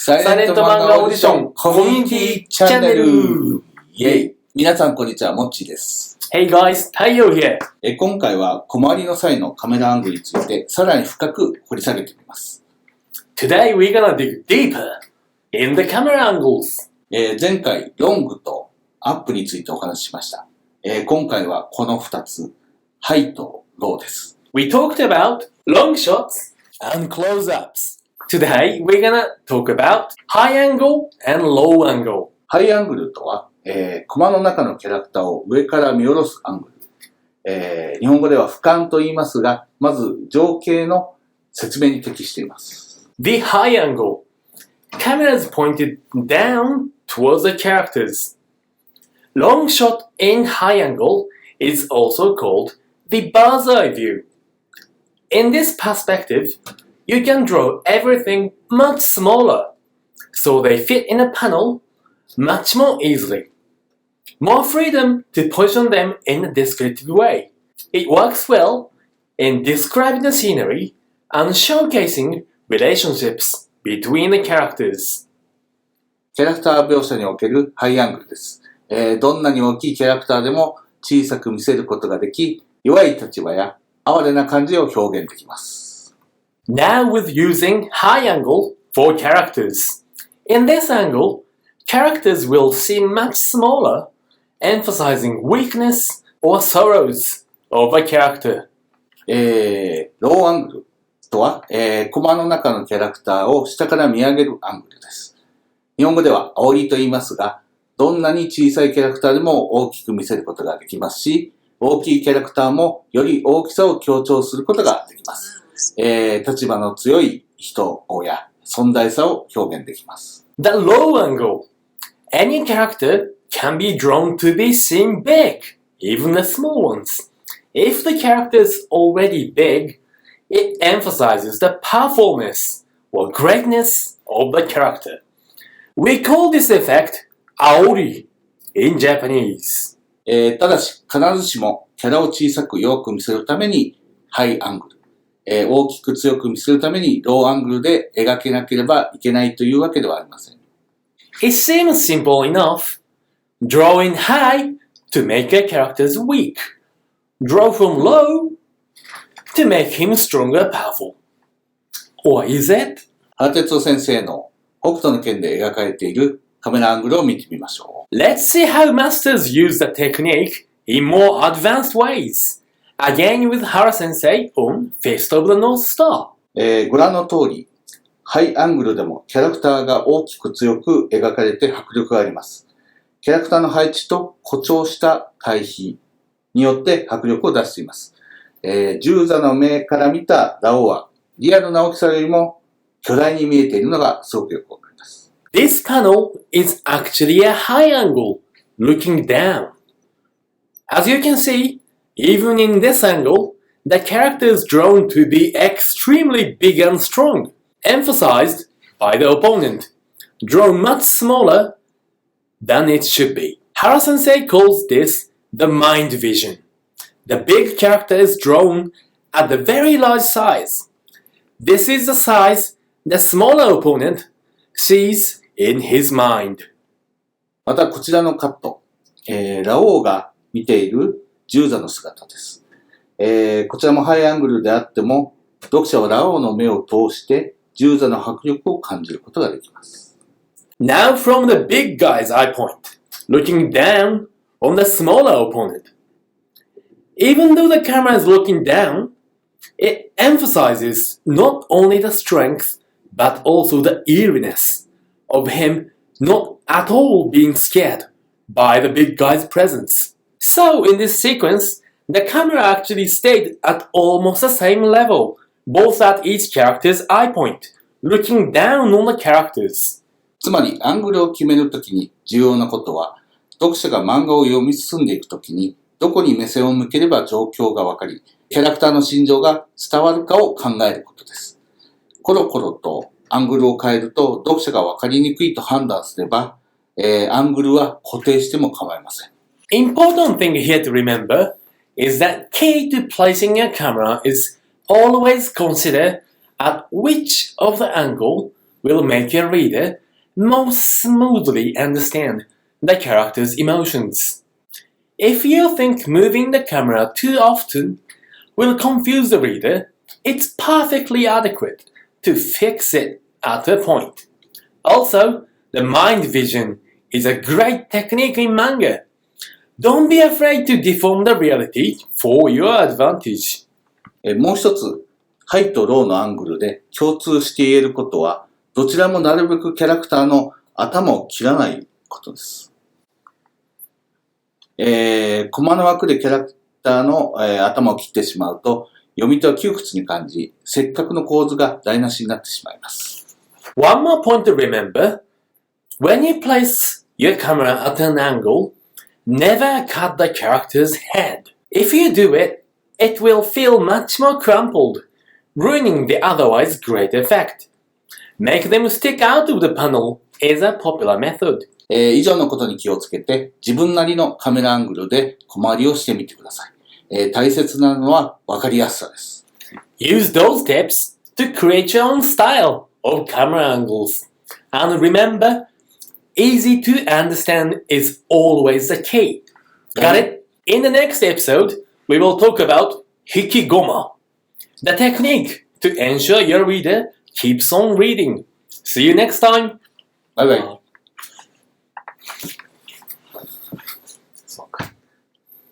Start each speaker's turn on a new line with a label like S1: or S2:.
S1: サイレント漫画オーディションコミュニティチャンネルイェイ。皆さんこんにちは、もっちーです。
S2: Hey guys, 太陽 here.
S1: 今回は小回りの際のカメラアングルについてさらに深く掘り下げてみます。
S2: Today we're gonna dig deeper in the camera angles.
S1: 前回ロングとアップについてお話ししました。今回はこの2つ、ハイとローです。
S2: We talked about long shots and close-ups.Today, we're gonna talk about high angle and low angle.
S1: ハイアングルとは、コマの中のキャラクターを上から見下ろすアングル。日本語では俯瞰と言いますが、まず情景の説明に適しています。
S2: The high angle. Camera is pointed down towards the characters. Long shot in high angle is also called the bird's eye view. In this perspective,You can draw everything much smaller, so they fit in a panel much more easily. More freedom to position them in a descriptive way. It works well in describing the scenery and showcasing relationships between the characters.
S1: キャラクター描写におけるハイアングルです。どんなに大きいキャラクターでも小さく見せることができ、弱い立場や哀れな感じを表現できます。
S2: Now with using high angle for characters. In this angle, characters will seem much smaller, emphasizing weakness or sorrows of a character.
S1: ローアングルとは、コマの中のキャラクターを下から見上げるアングルです。日本語では煽りと言いますが、どんなに小さいキャラクターでも大きく見せることができますし、大きいキャラクターもより大きさを強調することができます。立場の強い人や存在さを表現できます。
S2: The low angle. Any character can be drawn to be seen big, even the small ones. If the character is already big, it emphasizes the powerfulness or greatness of the character. We call this effect aori in Japanese.
S1: ただし、必ずしもキャラを小さくよく見せるためにハイアングル。大きく強く見せるためにローアングルで描けなければいけないというわけではありません。
S2: It seems simple enough. Drawing high to make a character weak. Draw from low to make him stronger, powerful. Or is it?
S1: 原哲夫先生の北斗の拳で描かれているカメラアングルを見てみましょう。
S2: Let's see how masters use the technique in more advanced ways.Again with Hara Sensei on Fist of the North Star.
S1: ご覧の通り、ハイアングルでもキャラクターが大きく強く描かれて迫力があります。キャラクターの配置と誇張した対比によって迫力を出しています。銃座の目から見たラオウはリアルな大きさよりも巨大に見えているのがすごくよくわかります。
S2: This panel is actually a high angle, looking down. As you can see,Even in this angle, the character is drawn to be extremely big and strong, emphasized by the opponent, drawn much smaller than it should be. Hara Sensei calls this the mind vision. The big character is drawn at the very large size. This is the size the smaller opponent sees in his mind.
S1: またこちらのカット、ラオウが見ている銃座の姿です。こちらもハイアングルであっても、読者はラオウの目を通して銃座の迫力を感じることができます。
S2: Now from the big guy's eye point, looking down on the smaller opponent. Even though the camera is looking down, it emphasizes not only the strength, but also the eeriness of him not at all being scared by the big guy's presence.So, in this sequence, the camera actually stayed at almost the same level, both at each character's eye point, looking down on the characters.
S1: つまり、アングルを決めるときに重要なことは、読者が漫画を読み進んでいくときに、どこに目線を向ければ状況がわかり、キャラクターの心情が伝わるかを考えることです。コロコロとアングルを変えると、読者がわかりにくいと判断すれば、アングルは固定しても構いません。
S2: Important thing here to remember is that key to placing a camera is always consider at which of the angle will make your reader more smoothly understand the character's emotions. If you think moving the camera too often will confuse the reader, it's perfectly adequate to fix it at a point. Also, the mind vision is a great technique in manga. Don't be afraid to deform the reality for your advantage.
S1: もう一つ、ハイとローのアングルで共通して言えることは、どちらもなるべくキャラクターの頭を切らないことです。コマの枠でキャラクターの、頭を切ってしまうと、読み手は窮屈に感じ、せっかくの構図が台無しになってしまいます。
S2: One more point to remember. When you place your camera at an angle, never cut the character's head. If you do it, it will feel much more crumpled, ruining the otherwise great effect. Make them stick out of the panel is a popular method.
S1: 以上のことに気をつけて、自分なりのカメラアングルで小回りをしてみてください。大切なのは分かりやすさです。
S2: Use those tips to create your own style of camera angles. And remember, easy to understand is always the key. Got it? In the next episode, we will talk about hikigoma, the technique to ensure your reader keeps on reading. See you next time.
S1: バイバイ。